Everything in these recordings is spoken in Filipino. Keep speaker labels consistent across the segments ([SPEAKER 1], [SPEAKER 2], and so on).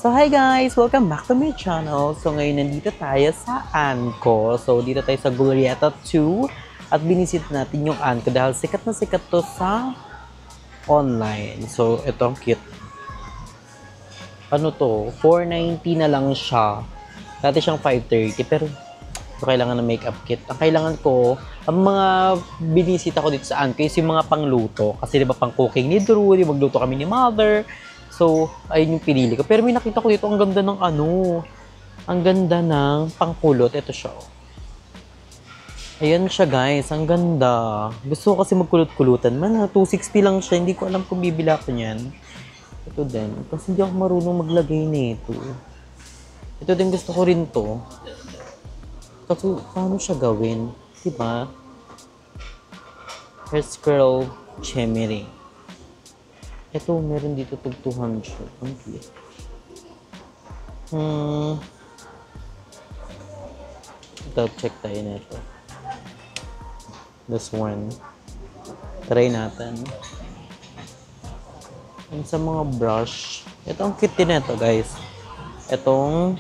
[SPEAKER 1] So hi guys! Welcome back to my channel. So ngayon nandito tayo sa Anko. So dito tayo sa Glorieta 2 at binisit natin yung Anko dahil sikat na sikat to sa online. So ito ang cute. Ano to? 490 na lang siya. Dati siyang 530 pero kailangan ng makeup kit. Ang kailangan ko, ang mga binisita ko dito sa Anko is yung mga pangluto. Kasi diba pang cooking ni Drew, di magluto kami ni Mother. So, ayun yung pinili ko. Pero may nakita ko dito, ang ganda ng ang ganda ng pangkulot. Ito siya. Ayan siya guys, ang ganda. Gusto ko kasi magkulot-kulutan. Man, 260 lang siya. Hindi ko alam kung bibila ko niyan. Ito din. Kasi hindi ako marunong maglagay nito. Ito din gusto ko rin to. Kasi paano siya gawin? Diba? Hair scroll chimney. Ito, meron dito tag 200. Ang cute. Ito, check tayo nito. This one. Try natin. And sa mga brush. Ito, ang cute din ito, guys. Itong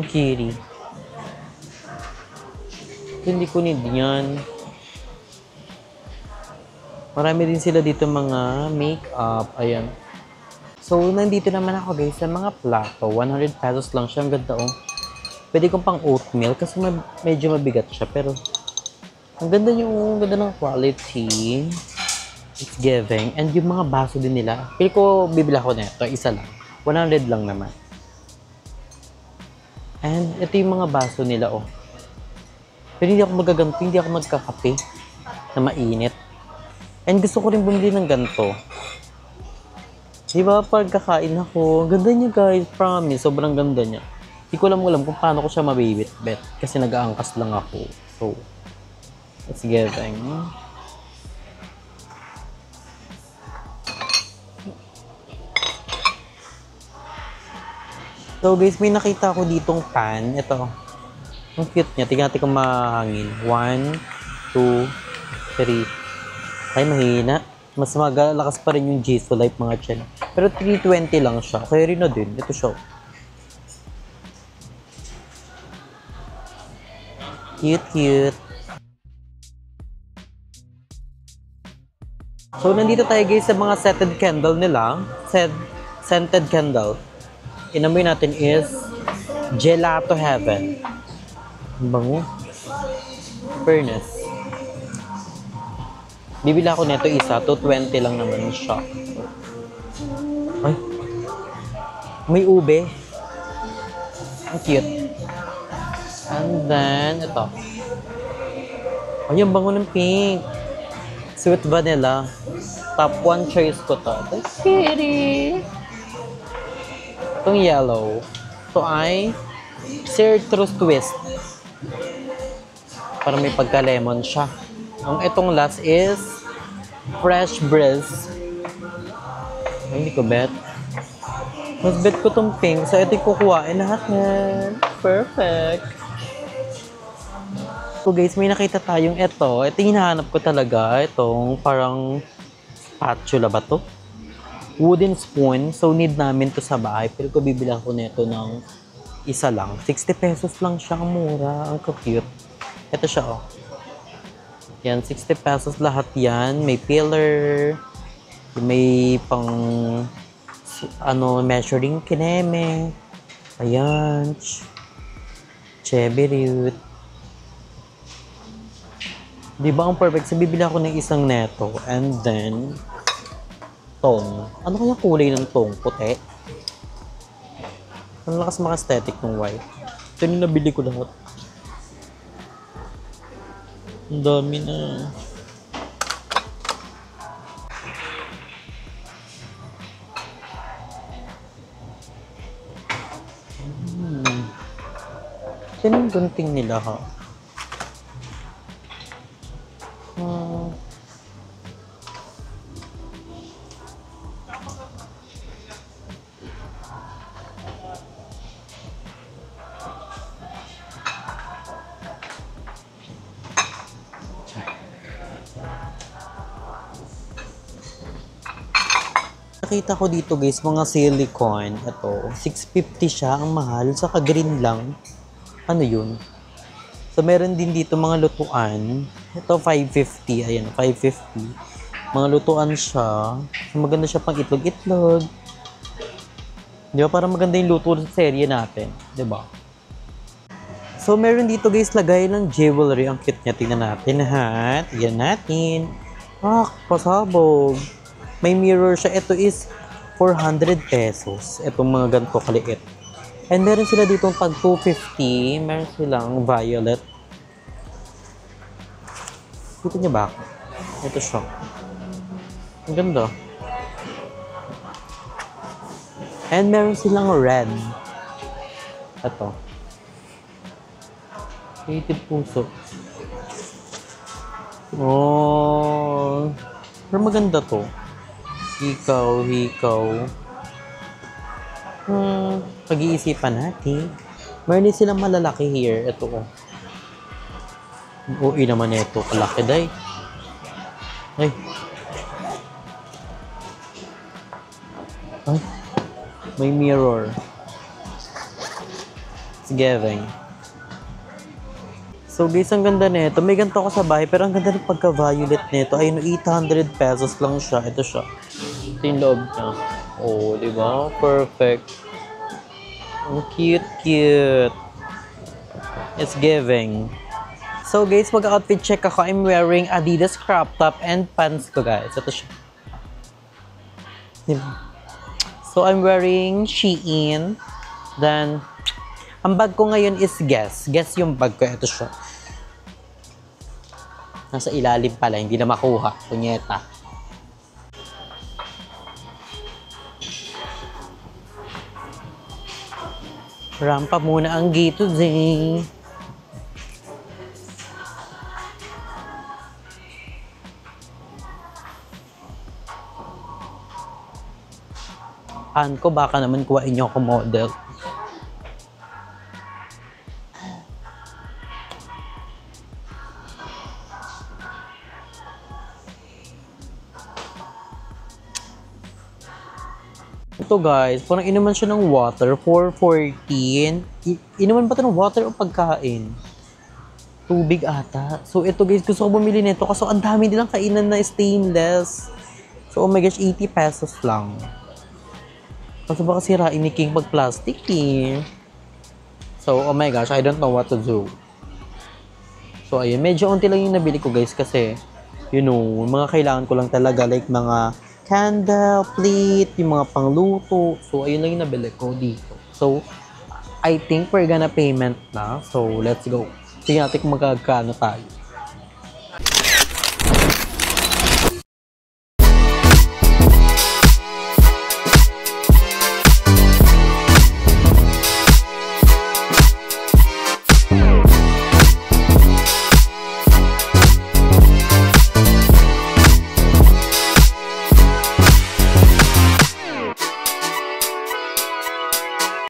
[SPEAKER 1] Kiri. Hindi ko need yan. Marami din sila dito mga makeup. Ayan. So, nandito naman ako guys sa mga plato. 100 pesos lang siya. Ang ganda oh. Pwede kong pang oatmeal kasi medyo mabigat siya. Pero, ang ganda yung ganda ng quality. It's giving. And yung mga baso din nila. Pili ko, bibila ko na ito. Isa lang. 100 lang naman. And ito yung mga baso nila oh. Pero hindi ako magaganto. Hindi ako magkakape na mainit. And gusto ko rin bumili ng ganito. Diba, pagkakain ako, ganda niya guys, promise, sobrang ganda niya. Hindi ko alam kung paano ko siya mabibit-bet kasi nag-aangkas lang ako. So, let's get it. So guys, may nakita ko ditong pan. Ito. Ang cute niya. Tingnan natin kung mahangin. 1, 2, 3. Ay, mahina. Mas magalakas pa rin yung Jisoo Life mga tiyan. Pero 320 lang siya. Kaya rin na din. Ito siya. Cute, cute. So, nandito tayo guys sa mga scented candle nila. Scented candle. Inamoy natin is Gelato Heaven. Ang bango. Furnace. Bibila ko nito isa, 220 lang naman siya. Ay. May ube. Ang cute. And then, ito. Ay, ang bango ng pink. Sweet vanilla. Top 1 choice ko to. That's kitty. Itong yellow. Ito ay Citrus Twist. Para may pagka-lemon siya. Ang itong last is Fresh Breeze. Ay, hindi ko bet. Mas bet ko tong pink. So, ito yung kukuhain lahat yan. Perfect. So, guys, may nakita tayong ito. Ito yung hinahanap ko talaga. Itong parang spatula ba to? Wooden spoon. So, need namin to sa bahay. Pero ko bibilang ko nito ng isa lang. 60 pesos lang siya. Ang mura. Ang cute. Ito siya, oh. Yan, 60 pesos lahat yan. May pillar. May pang measuring kineme. Ayan. Cheberute. Di ba ang perfect? So, bibili ako ng isang neto. And then, tong. Ano kaya kulay ng tong? Puti? Ang lakas maka-aesthetic ng white. Ito yung nabili ko lahat. Ang dami na. Yan yung gunting nila ha. nakita ko dito guys, mga silicone. Ito, 650 siya. Ang mahal. Saka green lang. Ano yun? So, meron din dito mga lutuan. Ito, 550. Ayan, 550. Mga lutuan siya. So, maganda siya pang itlog-itlog. Di ba? Parang maganda yung luto sa serye natin. Di ba? So, meron dito guys, lagay ng jewelry. Ang cute niya. Tingnan natin, ha? Tingnan natin. Pasabog. May mirror siya. Ito is 400 pesos. Itong mga ganito kaliit. And meron sila dito pag 250. Meron silang violet. Dito niya ba? Ito siya. Ang ganda. And meron silang red. Ito. Creative puso. Oh. Pero maganda to. Hikaw. Pag-iisipan natin. Meron din silang malalaki here. Ito oh. Uy naman ito. Kalaki day. Ay. May mirror. It's giving. So guys, ang ganda nito. May ganito ako sa bahay, pero ang ganda ng pagka-violet nito. Ayun, 800 pesos lang siya. Ito siya. Ito yung loob niya. Oh, di ba? Perfect. Ang cute. It's giving. So guys, mag-outfit check ako. I'm wearing Adidas crop top and pants ko guys. Ito siya. So I'm wearing Shein. Then, ang bag ko ngayon is Guess. Guess yung bag ko. Ito siya. Nasa ilalim pala, hindi na makuha. Punyeta. Rampa muna ang gate today. Ko, baka naman kuhain niyo ako model. Ito guys, parang inuman siya ng water for 14. Inuman ba ito ng water o pagkain? Tubig ata. So ito guys, gusto ko bumili nito kasi ang dami nilang kainan na stainless. So oh my gosh, 80 pesos lang. Kasi baka sirain ni King pag plastic eh. So oh my gosh, I don't know what to do. So ayun, medyo unti lang yung nabili ko guys kasi you know, mga kailangan ko lang talaga like mga candle, plate, yung mga pangluto. So, ayun lang yung nabili ko dito. So, I think we're gonna payment na. So, let's go. Tingnan natin kung magkakano tayo.